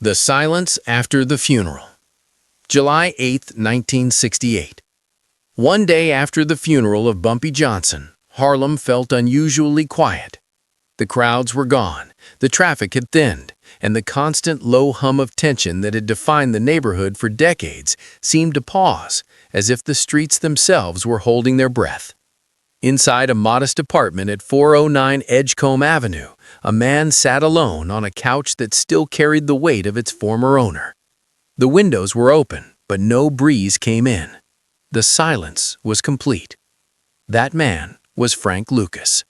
The Silence After the Funeral. July 8, 1968. One day after the funeral of Bumpy Johnson, Harlem felt unusually quiet. The crowds were gone, the traffic had thinned, and the constant low hum of tension that had defined the neighborhood for decades seemed to pause, as if the streets themselves were holding their breath. Inside a modest apartment at 409 Edgecombe Avenue, a man sat alone on a couch that still carried the weight of its former owner. The windows were open, but no breeze came in. The silence was complete. That man was Frank Lucas.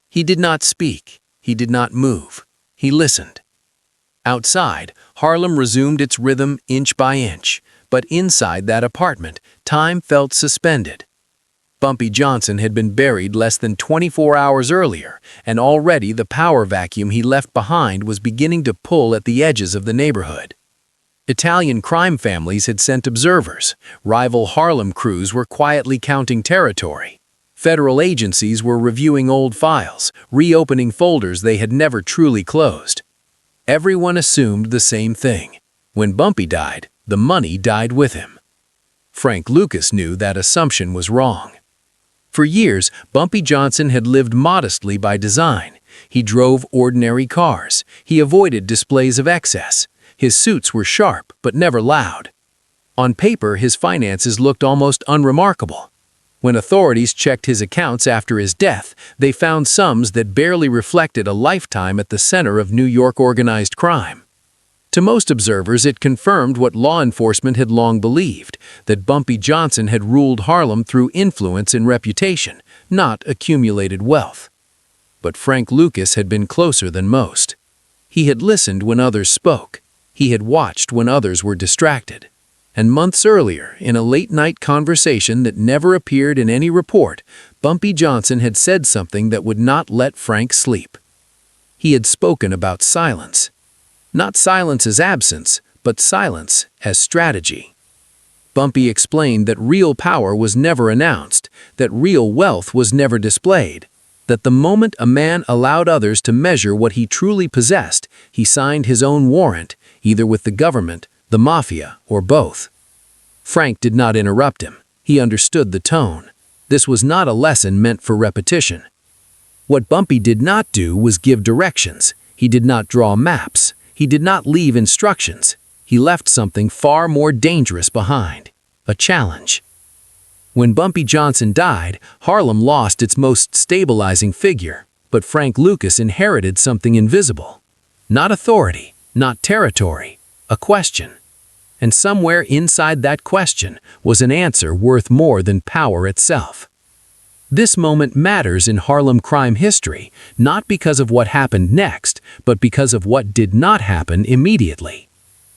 He did not speak. He did not move. He listened. Outside, Harlem resumed its rhythm inch by inch, but inside that apartment, time felt suspended. Bumpy Johnson had been buried less than 24 hours earlier, and already the power vacuum he left behind was beginning to pull at the edges of the neighborhood. Italian crime families had sent observers. Rival Harlem crews were quietly counting territory. Federal agencies were reviewing old files, reopening folders they had never truly closed. Everyone assumed the same thing. When Bumpy died, the money died with him. Frank Lucas knew that assumption was wrong. For years, Bumpy Johnson had lived modestly by design. He drove ordinary cars. He avoided displays of excess. His suits were sharp, but never loud. On paper, his finances looked almost unremarkable. When authorities checked his accounts after his death, they found sums that barely reflected a lifetime at the center of New York organized crime. To most observers, it confirmed what law enforcement had long believed, that Bumpy Johnson had ruled Harlem through influence and reputation, not accumulated wealth. But Frank Lucas had been closer than most. He had listened when others spoke. He had watched when others were distracted. And months earlier, in a late-night conversation that never appeared in any report, Bumpy Johnson had said something that would not let Frank sleep. He had spoken about silence. Not silence as absence, but silence as strategy. Bumpy explained that real power was never announced, that real wealth was never displayed, that the moment a man allowed others to measure what he truly possessed, he signed his own warrant, either with the government, the Mafia, or both. Frank did not interrupt him. He understood the tone. This was not a lesson meant for repetition. What Bumpy did not do was give directions. He did not draw maps. He did not leave instructions. He left something far more dangerous behind, a challenge. When Bumpy Johnson died, Harlem lost its most stabilizing figure, but Frank Lucas inherited something invisible. Not authority, not territory, a question. And somewhere inside that question was an answer worth more than power itself. This moment matters in Harlem crime history, not because of what happened next, but because of what did not happen immediately.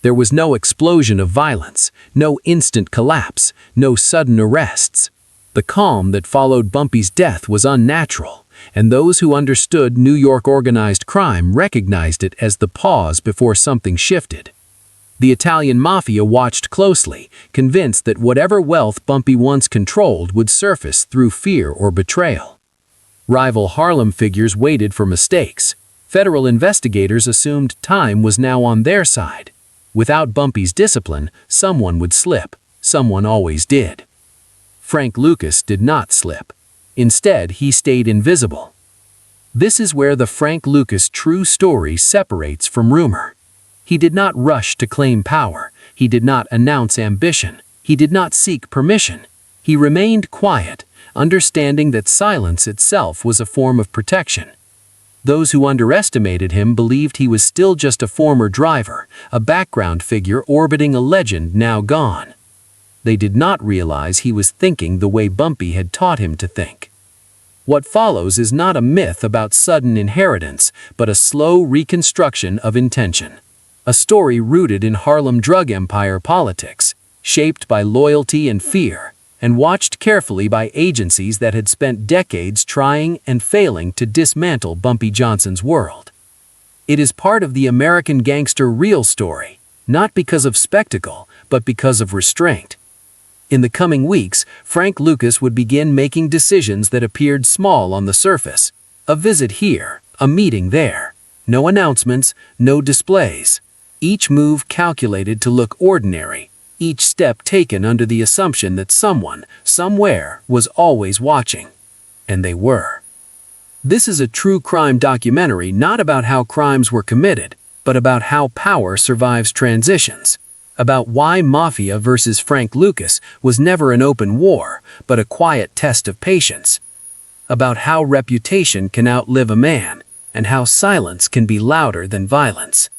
There was no explosion of violence, no instant collapse, no sudden arrests. The calm that followed Bumpy's death was unnatural, and those who understood New York organized crime recognized it as the pause before something shifted. The Italian Mafia watched closely, convinced that whatever wealth Bumpy once controlled would surface through fear or betrayal. Rival Harlem figures waited for mistakes. Federal investigators assumed time was now on their side. Without Bumpy's discipline, someone would slip. Someone always did. Frank Lucas did not slip. Instead, he stayed invisible. This is where the Frank Lucas true story separates from rumor. He did not rush to claim power. He did not announce ambition. He did not seek permission. He remained quiet, understanding that silence itself was a form of protection. Those who underestimated him believed he was still just a former driver, a background figure orbiting a legend now gone. They did not realize he was thinking the way Bumpy had taught him to think. What follows is not a myth about sudden inheritance, but a slow reconstruction of intention. A story rooted in Harlem drug empire politics, shaped by loyalty and fear, and watched carefully by agencies that had spent decades trying and failing to dismantle Bumpy Johnson's world. It is part of the American gangster real story, not because of spectacle, but because of restraint. In the coming weeks, Frank Lucas would begin making decisions that appeared small on the surface. A visit here, a meeting there. No announcements, no displays. each move calculated to look ordinary, each step taken under the assumption that someone, somewhere, was always watching. And they were. This is a true crime documentary not about how crimes were committed, but about how power survives transitions. About why Mafia versus Frank Lucas was never an open war, but a quiet test of patience. About how reputation can outlive a man, and how silence can be louder than violence.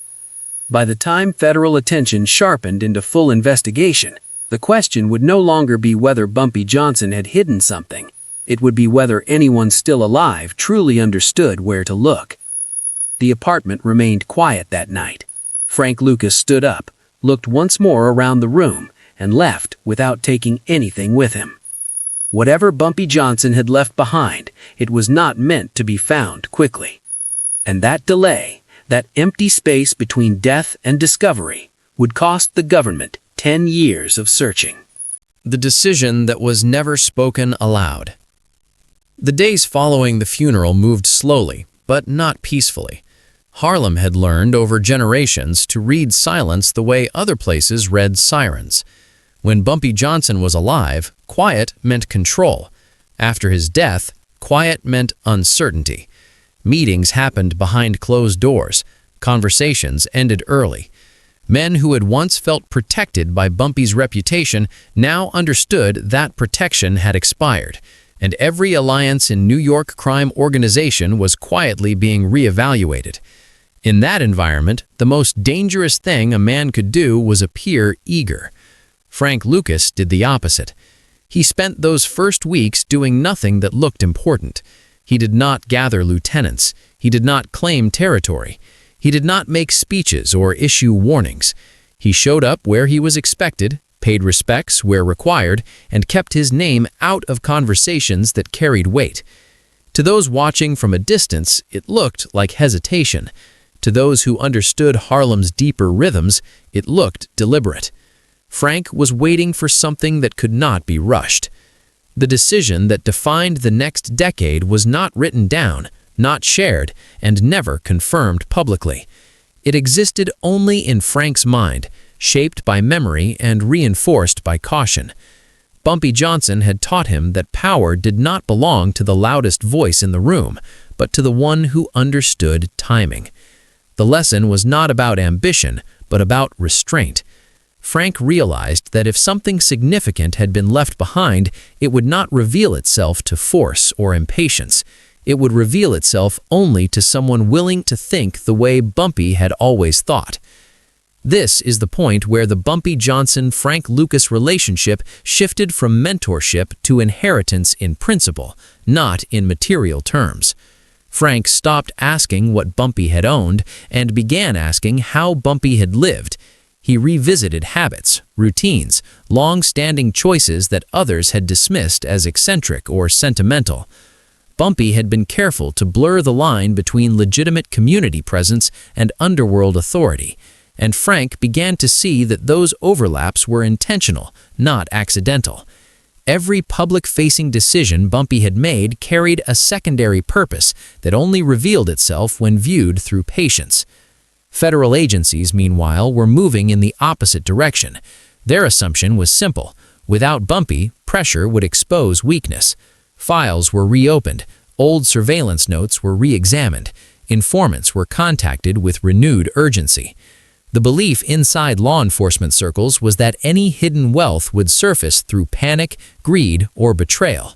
By the time federal attention sharpened into full investigation, the question would no longer be whether Bumpy Johnson had hidden something. It would be whether anyone still alive truly understood where to look. The apartment remained quiet that night. Frank Lucas stood up, looked once more around the room, and left without taking anything with him. Whatever Bumpy Johnson had left behind, it was not meant to be found quickly. And that delay, that empty space between death and discovery, would cost the government 10 years of searching. The decision that was never spoken aloud. The days following the funeral moved slowly, but not peacefully. Harlem had learned over generations to read silence the way other places read sirens. When Bumpy Johnson was alive, quiet meant control. After his death, quiet meant uncertainty. Meetings happened behind closed doors. Conversations ended early. Men who had once felt protected by Bumpy's reputation now understood that protection had expired, and every alliance in New York crime organization was quietly being reevaluated. In that environment, the most dangerous thing a man could do was appear eager. Frank Lucas did the opposite. He spent those first weeks doing nothing that looked important. He did not gather lieutenants. He did not claim territory. He did not make speeches or issue warnings. He showed up where he was expected, paid respects where required, and kept his name out of conversations that carried weight. To those watching from a distance, it looked like hesitation. To those who understood Harlem's deeper rhythms, it looked deliberate. Frank was waiting for something that could not be rushed. The decision that defined the next decade was not written down, not shared, and never confirmed publicly. It existed only in Frank's mind, shaped by memory and reinforced by caution. Bumpy Johnson had taught him that power did not belong to the loudest voice in the room, but to the one who understood timing. The lesson was not about ambition, but about restraint. Frank realized that if something significant had been left behind, it would not reveal itself to force or impatience. It would reveal itself only to someone willing to think the way Bumpy had always thought. This is the point where the Bumpy Johnson-Frank Lucas relationship shifted from mentorship to inheritance in principle, not in material terms. Frank stopped asking what Bumpy had owned and began asking how Bumpy had lived. He revisited habits, routines, long-standing choices that others had dismissed as eccentric or sentimental. Bumpy had been careful to blur the line between legitimate community presence and underworld authority, and Frank began to see that those overlaps were intentional, not accidental. Every public-facing decision Bumpy had made carried a secondary purpose that only revealed itself when viewed through patience. Federal agencies, meanwhile, were moving in the opposite direction. Their assumption was simple. Without Bumpy, pressure would expose weakness. Files were reopened, old surveillance notes were re-examined, informants were contacted with renewed urgency. The belief inside law enforcement circles was that any hidden wealth would surface through panic, greed, or betrayal.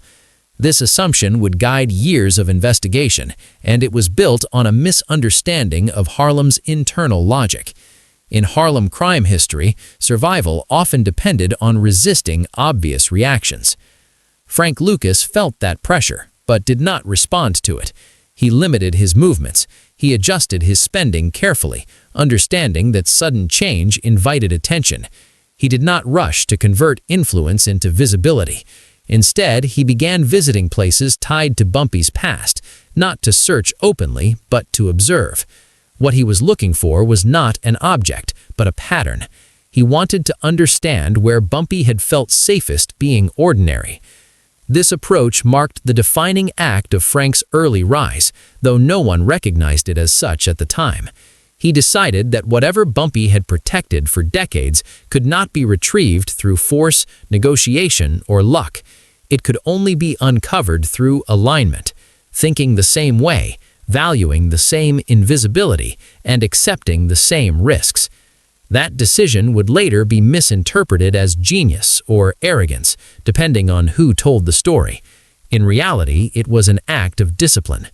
This assumption would guide years of investigation, and it was built on a misunderstanding of Harlem's internal logic. In Harlem crime history, survival often depended on resisting obvious reactions. Frank Lucas felt that pressure, but did not respond to it. He limited his movements. He adjusted his spending carefully, understanding that sudden change invited attention. He did not rush to convert influence into visibility. Instead, he began visiting places tied to Bumpy's past, not to search openly, but to observe. What he was looking for was not an object, but a pattern. He wanted to understand where Bumpy had felt safest being ordinary. This approach marked the defining act of Frank's early rise, though no one recognized it as such at the time. He decided that whatever Bumpy had protected for decades could not be retrieved through force, negotiation, or luck. It could only be uncovered through alignment, thinking the same way, valuing the same invisibility, and accepting the same risks. That decision would later be misinterpreted as genius or arrogance, depending on who told the story. In reality, it was an act of discipline.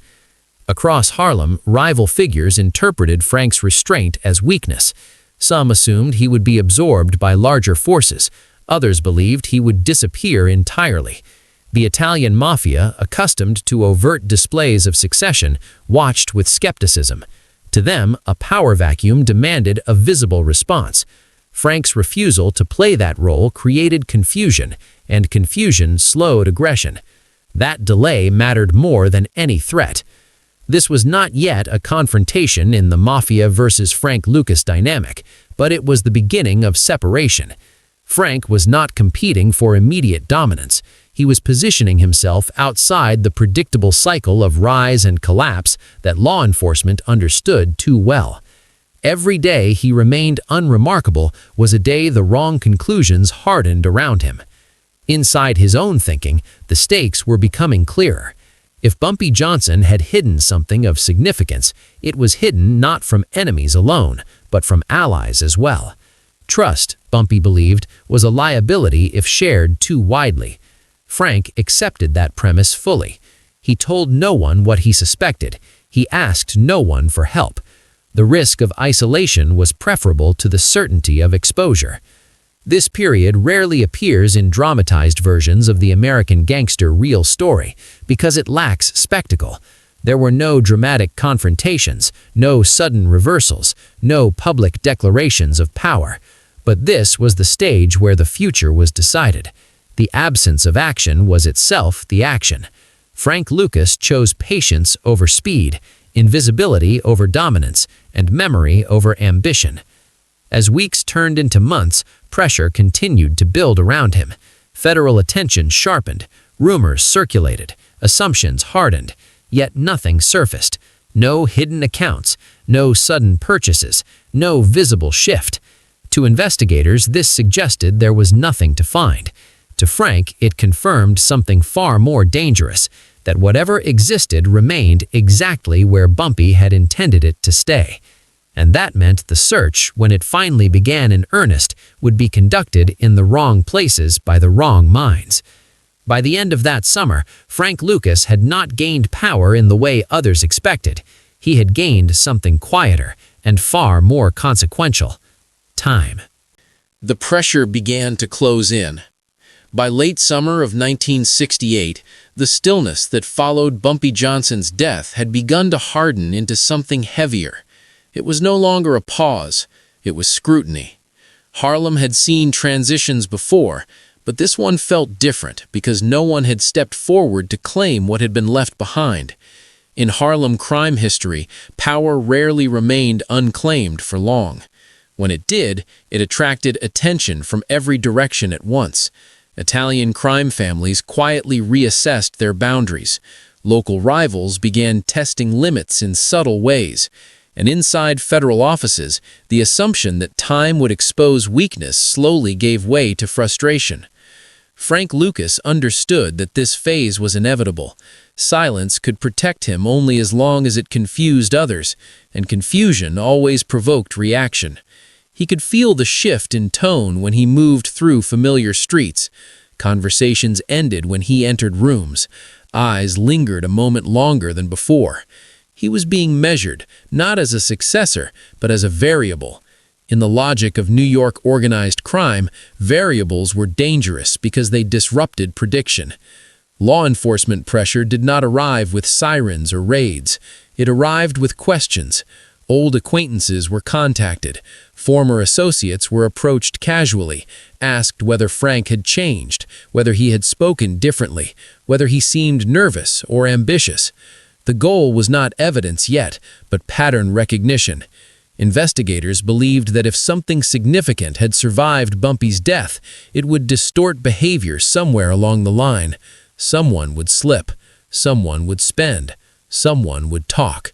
Across Harlem, rival figures interpreted Frank's restraint as weakness. Some assumed he would be absorbed by larger forces. Others believed he would disappear entirely. The Italian Mafia, accustomed to overt displays of succession, watched with skepticism. To them, a power vacuum demanded a visible response. Frank's refusal to play that role created confusion, and confusion slowed aggression. That delay mattered more than any threat. This was not yet a confrontation in the Mafia versus Frank Lucas dynamic, but it was the beginning of separation. Frank was not competing for immediate dominance. He was positioning himself outside the predictable cycle of rise and collapse that law enforcement understood too well. Every day he remained unremarkable was a day the wrong conclusions hardened around him. Inside his own thinking, the stakes were becoming clearer. If Bumpy Johnson had hidden something of significance, it was hidden not from enemies alone, but from allies as well. Trust, Bumpy believed, was a liability if shared too widely. Frank accepted that premise fully. He told no one what he suspected. He asked no one for help. The risk of isolation was preferable to the certainty of exposure. This period rarely appears in dramatized versions of the American Gangster real story because it lacks spectacle. There were no dramatic confrontations, no sudden reversals, no public declarations of power. But this was the stage where the future was decided. The absence of action was itself the action. Frank Lucas chose patience over speed, invisibility over dominance, and memory over ambition. As weeks turned into months, pressure continued to build around him. Federal attention sharpened, rumors circulated, assumptions hardened, yet nothing surfaced. No hidden accounts, no sudden purchases, no visible shift. To investigators, this suggested there was nothing to find. To Frank, it confirmed something far more dangerous, that whatever existed remained exactly where Bumpy had intended it to stay. And that meant the search, when it finally began in earnest, would be conducted in the wrong places by the wrong minds. By the end of that summer, Frank Lucas had not gained power in the way others expected. He had gained something quieter and far more consequential: time. The pressure began to close in. By late summer of 1968, the stillness that followed Bumpy Johnson's death had begun to harden into something heavier. It was no longer a pause, it was scrutiny. Harlem had seen transitions before, but this one felt different because no one had stepped forward to claim what had been left behind. In Harlem crime history, power rarely remained unclaimed for long. When it did, it attracted attention from every direction at once. Italian crime families quietly reassessed their boundaries. Local rivals began testing limits in subtle ways. And inside federal offices, the assumption that time would expose weakness slowly gave way to frustration. Frank Lucas understood that this phase was inevitable. Silence could protect him only as long as it confused others, and confusion always provoked reaction. He could feel the shift in tone when he moved through familiar streets. Conversations ended when he entered rooms. Eyes lingered a moment longer than before. He was being measured, not as a successor, but as a variable. In the logic of New York organized crime, variables were dangerous because they disrupted prediction. Law enforcement pressure did not arrive with sirens or raids. It arrived with questions. Old acquaintances were contacted. Former associates were approached casually, asked whether Frank had changed, whether he had spoken differently, whether he seemed nervous or ambitious. The goal was not evidence yet, but pattern recognition. Investigators believed that if something significant had survived Bumpy's death, it would distort behavior somewhere along the line. Someone would slip, someone would spend, someone would talk.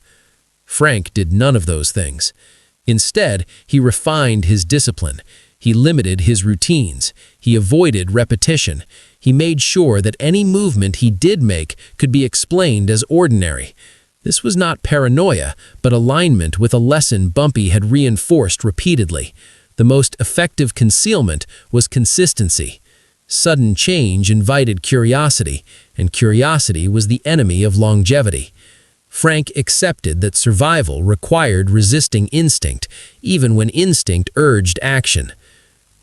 Frank did none of those things. Instead, he refined his discipline. He limited his routines. He avoided repetition. He made sure that any movement he did make could be explained as ordinary. This was not paranoia, but alignment with a lesson Bumpy had reinforced repeatedly. The most effective concealment was consistency. Sudden change invited curiosity, and curiosity was the enemy of longevity. Frank accepted that survival required resisting instinct, even when instinct urged action.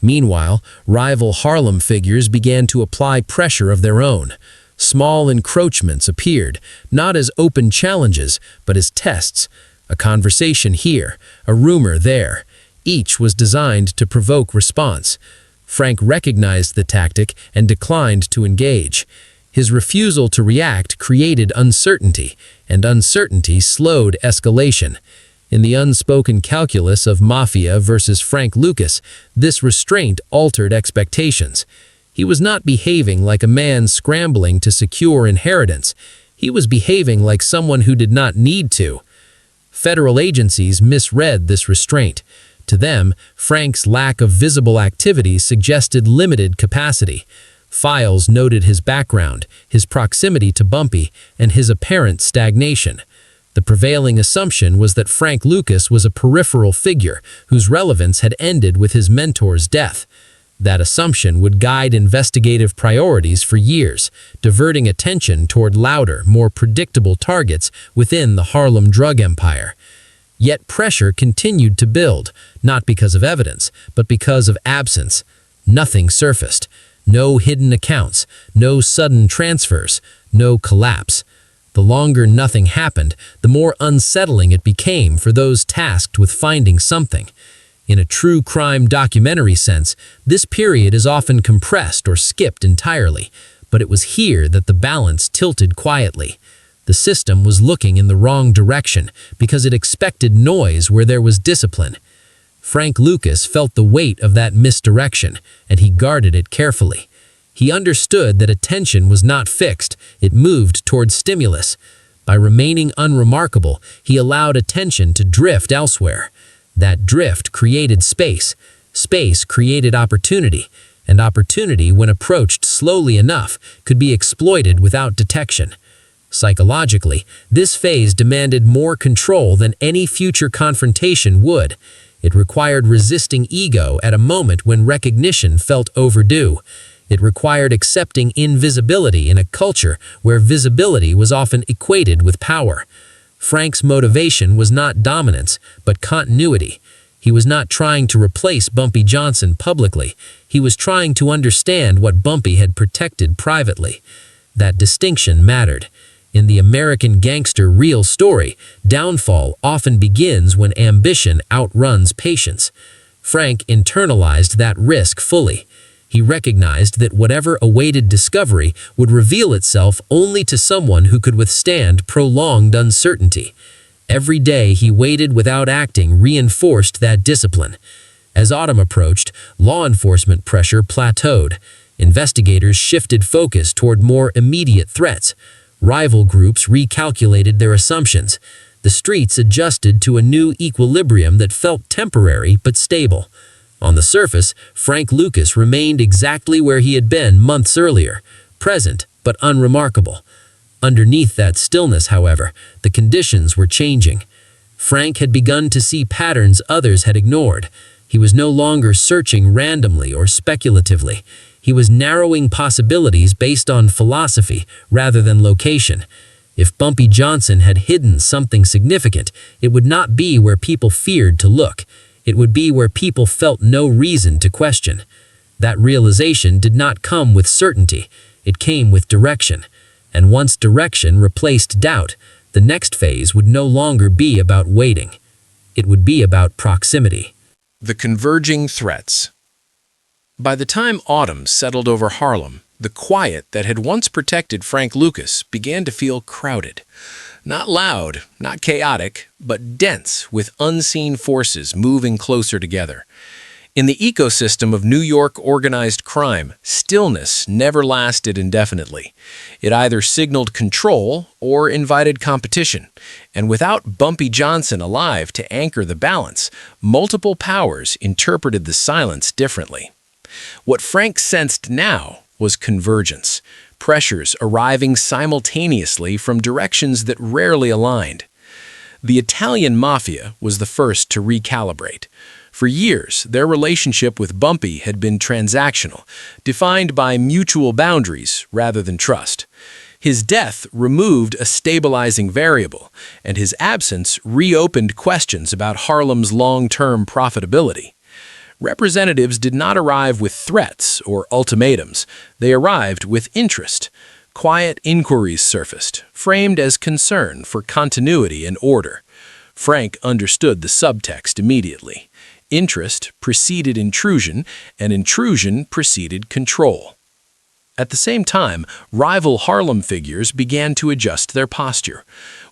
Meanwhile, rival Harlem figures began to apply pressure of their own. Small encroachments appeared, not as open challenges, but as tests. A conversation here, a rumor there. Each was designed to provoke response. Frank recognized the tactic and declined to engage. His refusal to react created uncertainty, and uncertainty slowed escalation. In the unspoken calculus of Mafia versus Frank Lucas, this restraint altered expectations. He was not behaving like a man scrambling to secure inheritance. He was behaving like someone who did not need to. Federal agencies misread this restraint. To them, Frank's lack of visible activity suggested limited capacity. Files noted his background, his proximity to Bumpy, and his apparent stagnation. The prevailing assumption was that Frank Lucas was a peripheral figure whose relevance had ended with his mentor's death. That assumption would guide investigative priorities for years, diverting attention toward louder, more predictable targets within the Harlem drug empire. Yet pressure continued to build, not because of evidence, but because of absence. Nothing surfaced. No hidden accounts, no sudden transfers, no collapse. The longer nothing happened, the more unsettling it became for those tasked with finding something. In a true crime documentary sense, this period is often compressed or skipped entirely, but it was here that the balance tilted quietly. The system was looking in the wrong direction because it expected noise where there was discipline. Frank Lucas felt the weight of that misdirection, and he guarded it carefully. He understood that attention was not fixed, it moved toward stimulus. By remaining unremarkable, he allowed attention to drift elsewhere. That drift created space. Space created opportunity, and opportunity, when approached slowly enough, could be exploited without detection. Psychologically, this phase demanded more control than any future confrontation would. It required resisting ego at a moment when recognition felt overdue. It required accepting invisibility in a culture where visibility was often equated with power. Frank's motivation was not dominance, but continuity. He was not trying to replace Bumpy Johnson publicly. He was trying to understand what Bumpy had protected privately. That distinction mattered. In the American Gangster real story, downfall often begins when ambition outruns patience. Frank internalized that risk fully. He recognized that whatever awaited discovery would reveal itself only to someone who could withstand prolonged uncertainty. Every day he waited without acting reinforced that discipline. As autumn approached, law enforcement pressure plateaued. Investigators shifted focus toward more immediate threats. Rival groups recalculated their assumptions. The streets adjusted to a new equilibrium that felt temporary but stable. On the surface, Frank Lucas remained exactly where he had been months earlier, present but unremarkable. Underneath that stillness, however, the conditions were changing. Frank had begun to see patterns others had ignored. He was no longer searching randomly or speculatively. He was narrowing possibilities based on philosophy rather than location. If Bumpy Johnson had hidden something significant, it would not be where people feared to look. It would be where people felt no reason to question. That realization did not come with certainty. It came with direction. And once direction replaced doubt, the next phase would no longer be about waiting. It would be about proximity. The converging threats. By the time autumn settled over Harlem, the quiet that had once protected Frank Lucas began to feel crowded. Not loud, not chaotic, but dense with unseen forces moving closer together. In the ecosystem of New York organized crime, stillness never lasted indefinitely. It either signaled control or invited competition. And without Bumpy Johnson alive to anchor the balance, multiple powers interpreted the silence differently. What Frank sensed now was convergence, pressures arriving simultaneously from directions that rarely aligned. The Italian Mafia was the first to recalibrate. For years, their relationship with Bumpy had been transactional, defined by mutual boundaries rather than trust. His death removed a stabilizing variable, and his absence reopened questions about Harlem's long-term profitability. Representatives did not arrive with threats or ultimatums. They arrived with interest. Quiet inquiries surfaced, framed as concern for continuity and order. Frank understood the subtext immediately. Interest preceded intrusion, and intrusion preceded control. At the same time, rival Harlem figures began to adjust their posture.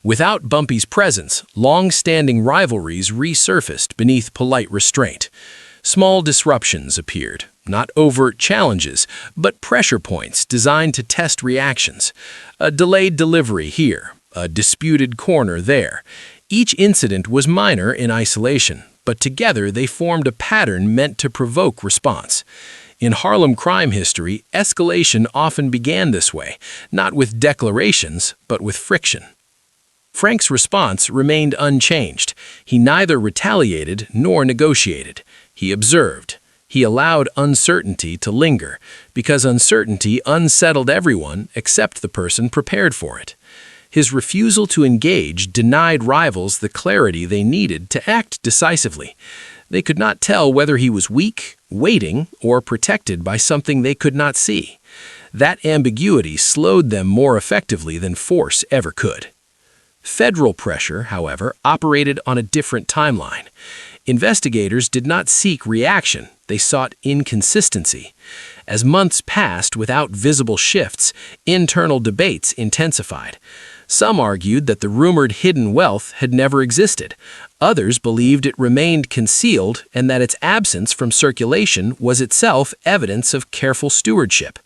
Without Bumpy's presence, long-standing rivalries resurfaced beneath polite restraint. Small disruptions appeared, not overt challenges, but pressure points designed to test reactions. A delayed delivery here, a disputed corner there. Each incident was minor in isolation, but together they formed a pattern meant to provoke response. In Harlem crime history, escalation often began this way, not with declarations, but with friction. Frank's response remained unchanged. He neither retaliated nor negotiated. He observed. He allowed uncertainty to linger, because uncertainty unsettled everyone except the person prepared for it. His refusal to engage denied rivals the clarity they needed to act decisively. They could not tell whether he was weak, waiting, or protected by something they could not see. That ambiguity slowed them more effectively than force ever could. Federal pressure, however, operated on a different timeline. Investigators did not seek reaction, they sought inconsistency. As months passed without visible shifts, internal debates intensified. Some argued that the rumored hidden wealth had never existed. Others believed it remained concealed and that its absence from circulation was itself evidence of careful stewardship.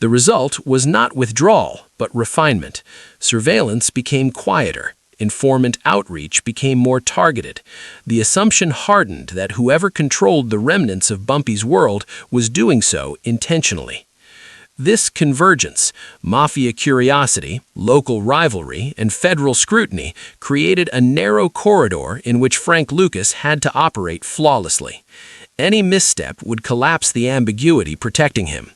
The result was not withdrawal, but refinement. Surveillance became quieter. Informant outreach became more targeted. The assumption hardened that whoever controlled the remnants of Bumpy's world was doing so intentionally. This convergence, mafia curiosity, local rivalry, and federal scrutiny created a narrow corridor in which Frank Lucas had to operate flawlessly. Any misstep would collapse the ambiguity protecting him.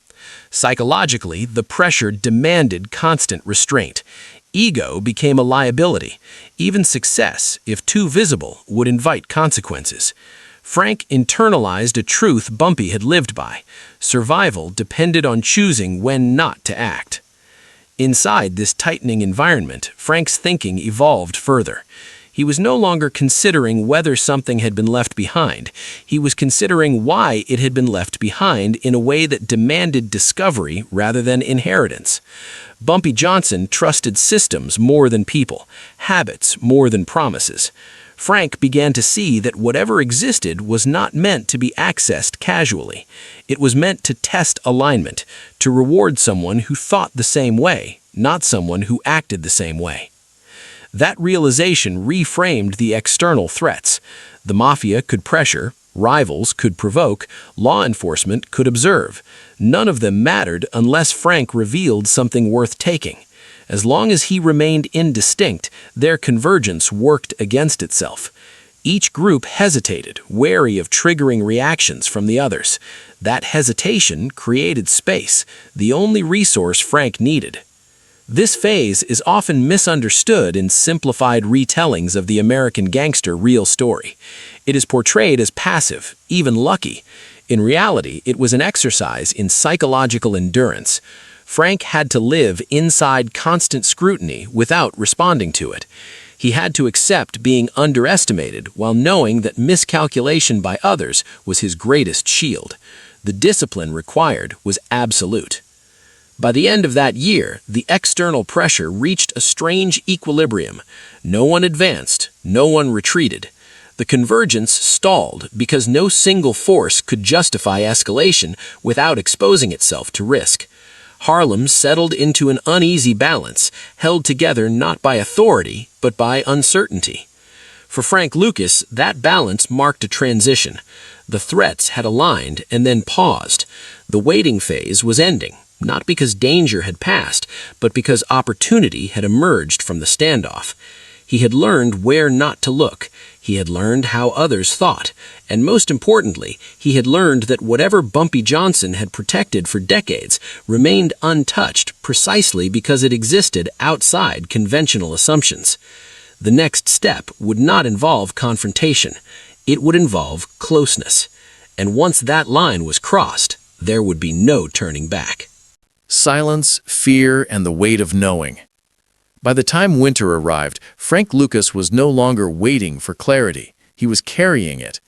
Psychologically, the pressure demanded constant restraint. Ego became a liability. Even success, if too visible, would invite consequences. Frank internalized a truth Bumpy had lived by. Survival depended on choosing when not to act. Inside this tightening environment, Frank's thinking evolved further. He was no longer considering whether something had been left behind. He was considering why it had been left behind in a way that demanded discovery rather than inheritance. Bumpy Johnson trusted systems more than people, habits more than promises. Frank began to see that whatever existed was not meant to be accessed casually. It was meant to test alignment, to reward someone who thought the same way, not someone who acted the same way. That realization reframed the external threats. The mafia could pressure, rivals could provoke, law enforcement could observe. None of them mattered unless Frank revealed something worth taking. As long as he remained indistinct, their convergence worked against itself. Each group hesitated, wary of triggering reactions from the others. That hesitation created space, the only resource Frank needed. This phase is often misunderstood in simplified retellings of the American gangster real story. It is portrayed as passive, even lucky. In reality, it was an exercise in psychological endurance. Frank had to live inside constant scrutiny without responding to it. He had to accept being underestimated while knowing that miscalculation by others was his greatest shield. The discipline required was absolute. By the end of that year, the external pressure reached a strange equilibrium. No one advanced, no one retreated. The convergence stalled because no single force could justify escalation without exposing itself to risk. Harlem settled into an uneasy balance, held together not by authority, but by uncertainty. For Frank Lucas, that balance marked a transition. The threats had aligned and then paused. The waiting phase was ending, not because danger had passed, but because opportunity had emerged from the standoff. He had learned where not to look. He had learned how others thought. And most importantly, he had learned that whatever Bumpy Johnson had protected for decades remained untouched precisely because it existed outside conventional assumptions. The next step would not involve confrontation. It would involve closeness. And once that line was crossed, there would be no turning back. Silence, fear, and the weight of knowing. By the time winter arrived, Frank Lucas was no longer waiting for clarity. He was carrying it.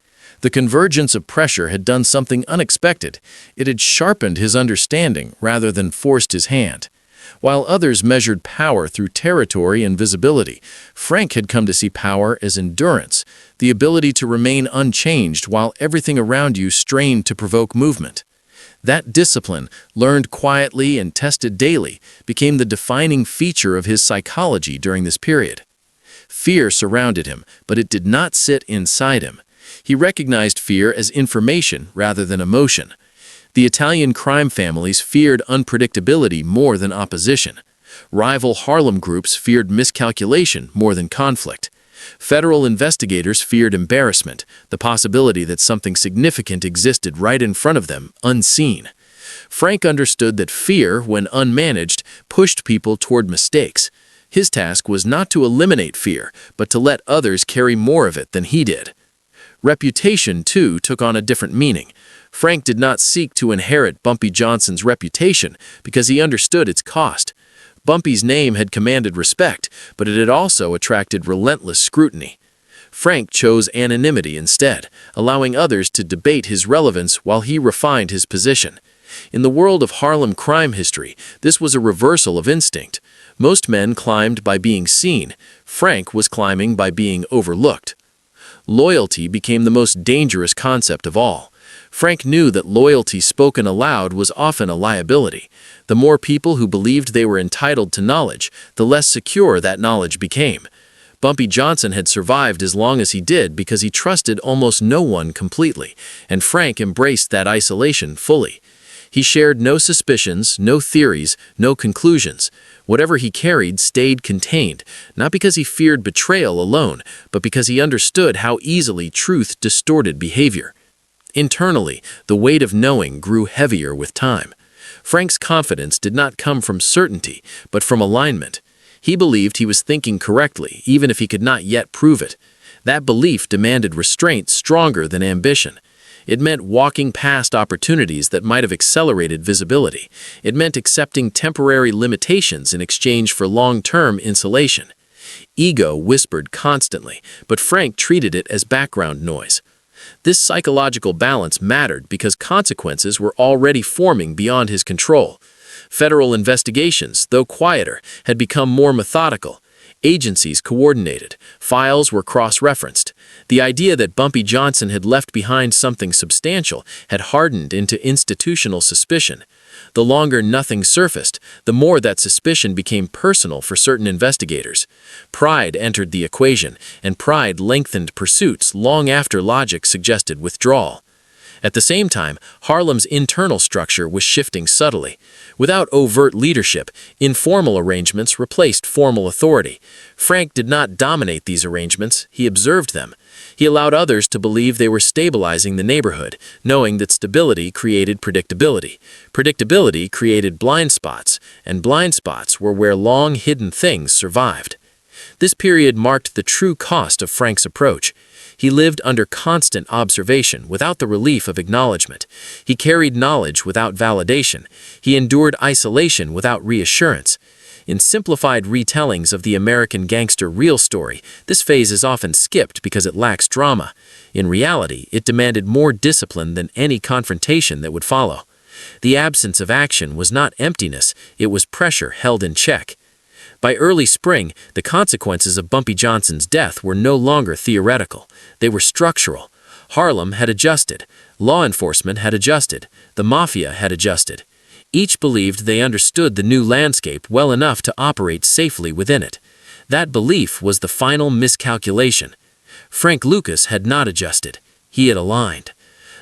The convergence of pressure had done something unexpected. It had sharpened his understanding rather than forced his hand. While others measured power through territory and visibility, Frank had come to see power as endurance, the ability to remain unchanged while everything around you strained to provoke movement. That discipline, learned quietly and tested daily, became the defining feature of his psychology during this period. Fear surrounded him, but it did not sit inside him. He recognized fear as information rather than emotion. The Italian crime families feared unpredictability more than opposition. Rival Harlem groups feared miscalculation more than conflict. Federal investigators feared embarrassment, the possibility that something significant existed right in front of them, unseen. Frank understood that fear, when unmanaged, pushed people toward mistakes. His task was not to eliminate fear, but to let others carry more of it than he did. Reputation, too, took on a different meaning. Frank did not seek to inherit Bumpy Johnson's reputation because he understood its cost. Bumpy's name had commanded respect, but it had also attracted relentless scrutiny. Frank chose anonymity instead, allowing others to debate his relevance while he refined his position. In the world of Harlem crime history, this was a reversal of instinct. Most men climbed by being seen. Frank was climbing by being overlooked. Loyalty became the most dangerous concept of all. Frank knew that loyalty spoken aloud was often a liability. The more people who believed they were entitled to knowledge, the less secure that knowledge became. Bumpy Johnson had survived as long as he did because he trusted almost no one completely, and Frank embraced that isolation fully. He shared no suspicions, no theories, no conclusions. Whatever he carried stayed contained, not because he feared betrayal alone, but because he understood how easily truth distorted behavior. Internally, the weight of knowing grew heavier with time. Frank's confidence did not come from certainty, but from alignment. He believed he was thinking correctly, even if he could not yet prove it. That belief demanded restraint stronger than ambition. It meant walking past opportunities that might have accelerated visibility. It meant accepting temporary limitations in exchange for long-term insulation. Ego whispered constantly, but Frank treated it as background noise. This psychological balance mattered because consequences were already forming beyond his control. Federal investigations, though quieter, had become more methodical. Agencies coordinated. Files were cross-referenced. The idea that Bumpy Johnson had left behind something substantial had hardened into institutional suspicion. The longer nothing surfaced, the more that suspicion became personal for certain investigators. Pride entered the equation, and pride lengthened pursuits long after logic suggested withdrawal. At the same time, Harlem's internal structure was shifting subtly. Without overt leadership, informal arrangements replaced formal authority. Frank did not dominate these arrangements, he observed them. He allowed others to believe they were stabilizing the neighborhood, knowing that stability created predictability. Predictability created blind spots, and blind spots were where long-hidden things survived. This period marked the true cost of Frank's approach. He lived under constant observation without the relief of acknowledgement. He carried knowledge without validation. He endured isolation without reassurance. In simplified retellings of the American gangster real story, this phase is often skipped because it lacks drama. In reality, it demanded more discipline than any confrontation that would follow. The absence of action was not emptiness, it was pressure held in check. By early spring, the consequences of Bumpy Johnson's death were no longer theoretical. They were structural. Harlem had adjusted. Law enforcement had adjusted. The Mafia had adjusted. Each believed they understood the new landscape well enough to operate safely within it. That belief was the final miscalculation. Frank Lucas had not adjusted. He had aligned.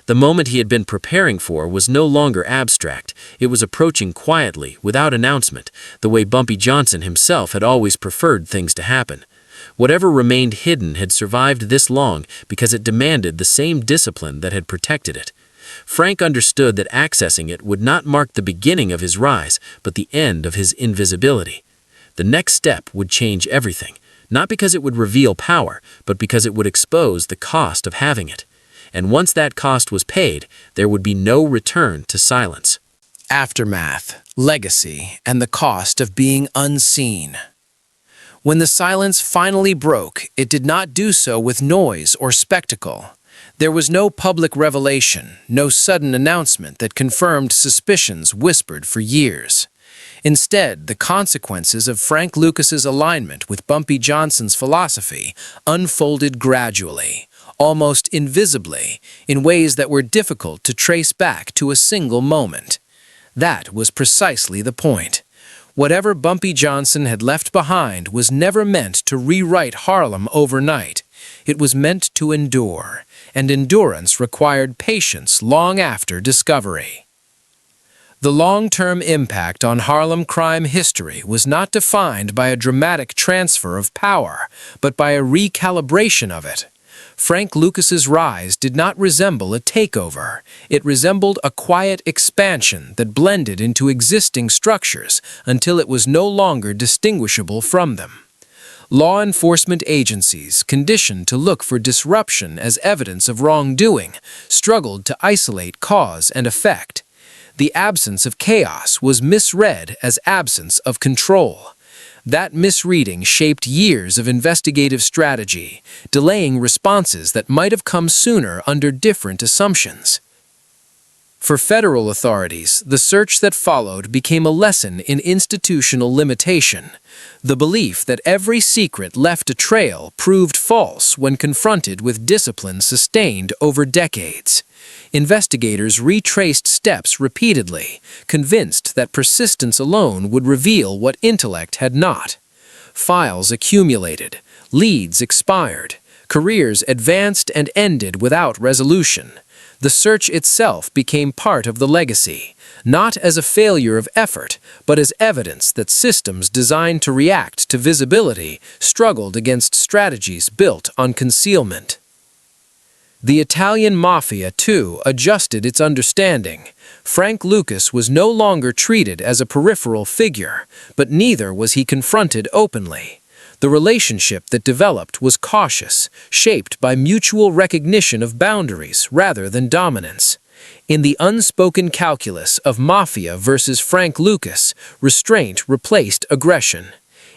The moment he had been preparing for was no longer abstract. It was approaching quietly, without announcement, the way Bumpy Johnson himself had always preferred things to happen. Whatever remained hidden had survived this long because it demanded the same discipline that had protected it. Frank understood that accessing it would not mark the beginning of his rise, but the end of his invisibility. The next step would change everything, not because it would reveal power, but because it would expose the cost of having it. And once that cost was paid, there would be no return to silence. Aftermath, legacy, and the cost of being unseen. When the silence finally broke, it did not do so with noise or spectacle. There was no public revelation, no sudden announcement that confirmed suspicions whispered for years. Instead, the consequences of Frank Lucas's alignment with Bumpy Johnson's philosophy unfolded gradually, almost invisibly, in ways that were difficult to trace back to a single moment. That was precisely the point. Whatever Bumpy Johnson had left behind was never meant to rewrite Harlem overnight. It was meant to endure, and endurance required patience long after discovery. The long-term impact on Harlem crime history was not defined by a dramatic transfer of power, but by a recalibration of it. Frank Lucas's rise did not resemble a takeover. It resembled a quiet expansion that blended into existing structures until it was no longer distinguishable from them. Law enforcement agencies, conditioned to look for disruption as evidence of wrongdoing, struggled to isolate cause and effect. The absence of chaos was misread as absence of control. That misreading shaped years of investigative strategy, delaying responses that might have come sooner under different assumptions. For federal authorities, the search that followed became a lesson in institutional limitation. The belief that every secret left a trail proved false when confronted with discipline sustained over decades. Investigators retraced steps repeatedly, convinced that persistence alone would reveal what intellect had not. Files accumulated, leads expired, careers advanced and ended without resolution. The search itself became part of the legacy, not as a failure of effort, but as evidence that systems designed to react to visibility struggled against strategies built on concealment. The Italian Mafia, too, adjusted its understanding. Frank Lucas was no longer treated as a peripheral figure, but neither was he confronted openly. The relationship that developed was cautious, shaped by mutual recognition of boundaries rather than dominance. In the unspoken calculus of Mafia versus Frank Lucas, restraint replaced aggression.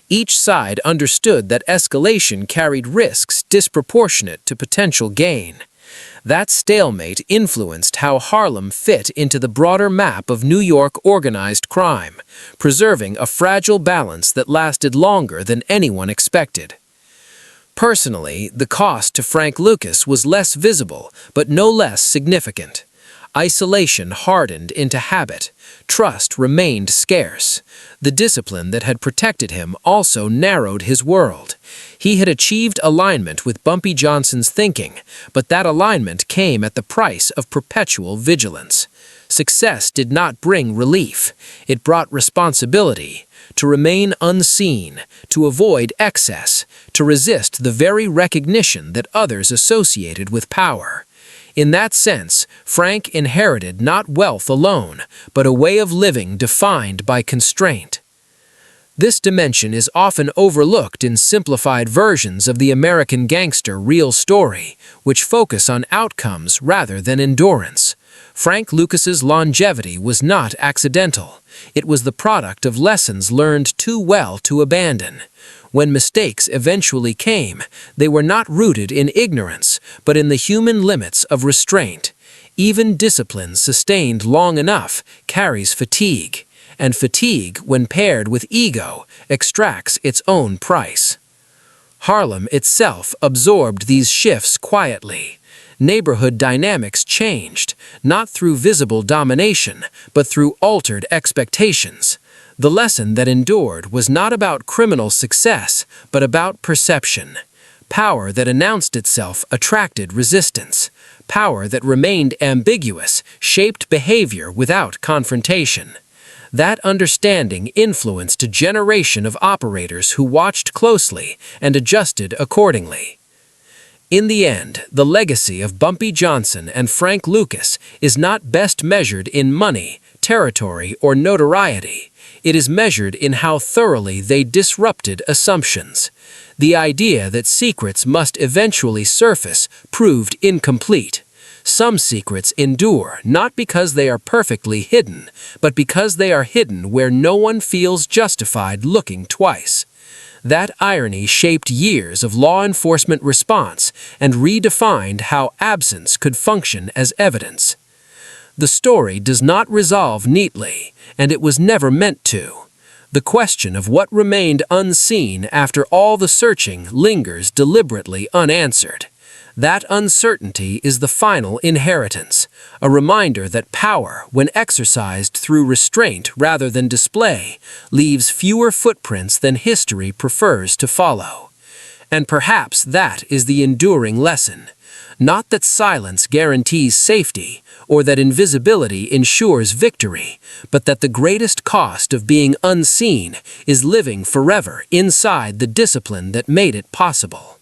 Each side understood that escalation carried risks disproportionate to potential gain. That stalemate influenced how Harlem fit into the broader map of New York organized crime, preserving a fragile balance that lasted longer than anyone expected. Personally, the cost to Frank Lucas was less visible, but no less significant. Isolation hardened into habit. Trust remained scarce. The discipline that had protected him also narrowed his world. He had achieved alignment with Bumpy Johnson's thinking, but that alignment came at the price of perpetual vigilance. Success did not bring relief. It brought responsibility. To remain unseen, to avoid excess, to resist the very recognition that others associated with power. In that sense, Frank inherited not wealth alone, but a way of living defined by constraint. This dimension is often overlooked in simplified versions of the American gangster real story, which focus on outcomes rather than endurance. Frank Lucas's longevity was not accidental. It was the product of lessons learned too well to abandon. When mistakes eventually came, they were not rooted in ignorance, but in the human limits of restraint. Even discipline sustained long enough carries fatigue, and fatigue, when paired with ego, extracts its own price. Harlem itself absorbed these shifts quietly. Neighborhood dynamics changed, not through visible domination, but through altered expectations. The lesson that endured was not about criminal success, but about perception. Power that announced itself attracted resistance. Power that remained ambiguous shaped behavior without confrontation. That understanding influenced a generation of operators who watched closely and adjusted accordingly. In the end, the legacy of Bumpy Johnson and Frank Lucas is not best measured in money, territory, or notoriety. It is measured in how thoroughly they disrupted assumptions. The idea that secrets must eventually surface proved incomplete. Some secrets endure not because they are perfectly hidden, but because they are hidden where no one feels justified looking twice. That irony shaped years of law enforcement response and redefined how absence could function as evidence. The story does not resolve neatly, and it was never meant to. The question of what remained unseen after all the searching lingers deliberately unanswered. That uncertainty is the final inheritance, a reminder that power, when exercised through restraint rather than display, leaves fewer footprints than history prefers to follow. And perhaps that is the enduring lesson. Not that silence guarantees safety, or that invisibility ensures victory, but that the greatest cost of being unseen is living forever inside the discipline that made it possible.